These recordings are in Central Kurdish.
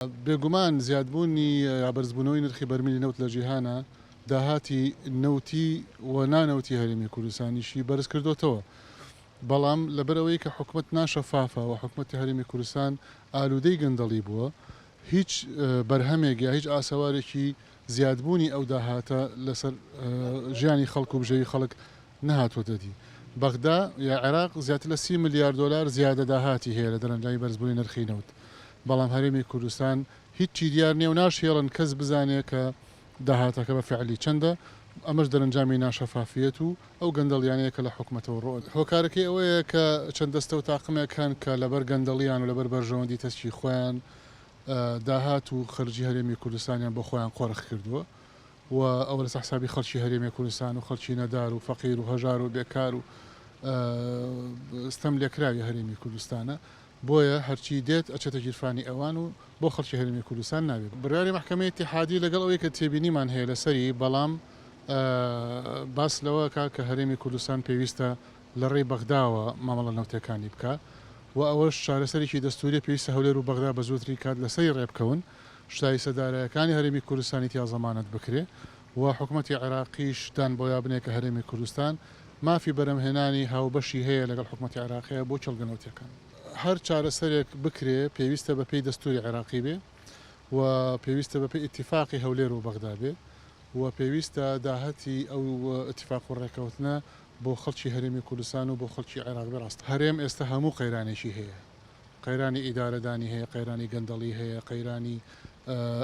بێگومان زیادبوونی یا بەرزبوونەوەی نرخی بەرمیلی نەوت لە جیهانە داهاتی نەوتی و نانەوتی هەرێمی کوردستانیشی بەرز کردوتەوە. بەڵام لەبەرەوەی کە حکومت ناشەفافە و حکومەتی هەرێمی کوردستان ئالوودەی گەندەڵی بووە، هیچ بەرهەمێک یا هیچ ئاسەوارێکی زیادبوونی ئەو داهاتە لەسەر ژیانی خەڵک و بژێوی خەڵک نەهاتوۆتە دی. بەغدا یا عێراق زیاتر لە 30 ملیار دلار زیادە داهاتی هەیە لە دەرەنجامی بەرزبوونی نرخی نەوت. بەڵام هەرێمی کوردستان هیچی دیار نییە و ناشێڵن کەس بزانێت کە داهاتەکە بە فعلی چەندە. ئەمەش دەرەنجامی ناشەفافیەت و ئەو گەندەڵیانەیە کە لە حکومەتەوە ڕۆ هۆکارەکەی ئەوەیە کە چەند دەستە و تاقمێکان کە لەبەر گەندەڵیان و لەبەر بەرژەوەندی تەسکی خۆیان داهات و خەرجی هەرێمی کوردستانیان بۆ خۆیان قۆڕخ کردووە و ئەوە لەسەر حسابی خەڵکی هەرێمی کوردستان و خەڵکی نەدار و فەقیر و هەژار و بێکار و ستەم لێکراوی هەرێمی کوردستانە. بۆیە هەرچی دێت ئەچێتە گیرفانی ئەوان و بۆ خەڵکی هەرێمی کوردستان ناوێت. بڕیاری محکەمەی ئیتیحادی لەگەڵ ئەوەی کە تێبینیمان هەیە لەسەری، بەڵام باس لەوە کە هەرێمی کوردستان پێویستە لە ڕێی بەغداوە مامەڵە نەوتەکانی بکە و ئەوەش چارەسەرێکی دەستوری پێویستە هەولێر و بەغدا بە زووتری کات لەسەری ڕێبکەون، شتای سەدارەکانی هەرێمی کوردستانی تیا زەمانەت بکرێ و حکومەتی عێراقیش دان بۆ یابنێ کە هەرێمی کوردستان مافی بەرەمهێنانی هاوبەشی هەیە لەگەڵ حکومەتی عێراقیە بۆ چەڵگەنەوتەکان. هەر چارەسەرێک بکرێ پێویستە بەپێی دەستوری عێراقی بێ و پێویستە بەپێی ئیتیفاقی هەولێر و بەغدا بێ و پێویستە داهەتی ئەو ئیتیفاق و ڕێکەوتنە بۆ خەڵکی هەرێمی کوردستان و بۆ خەڵکی عێراق بەڕاست. هەرێم ئێستا هەموو قەیرانێکی هەیە، قەیرانی ئیدارەدانی هەیە، قەیرانی گەندەڵی هەیە، قەیرانی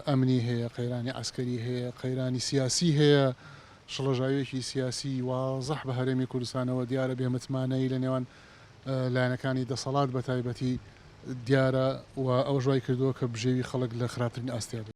ئەمنی هەیە، قەیرانی عەسکەری هەیە، قەیرانی سیاسی هەیە. شڵەژاویەکی سیاسی وازەح بە هەرێمی کوردستانەوە دیارە بێ متمانەی لە نێوان لایەنەکانی دەسەڵات بە تایبەتی دیارە و ئەو ژوای کردووە کە بژێوی خەڵک لە خراپترین ئاستیا بێت.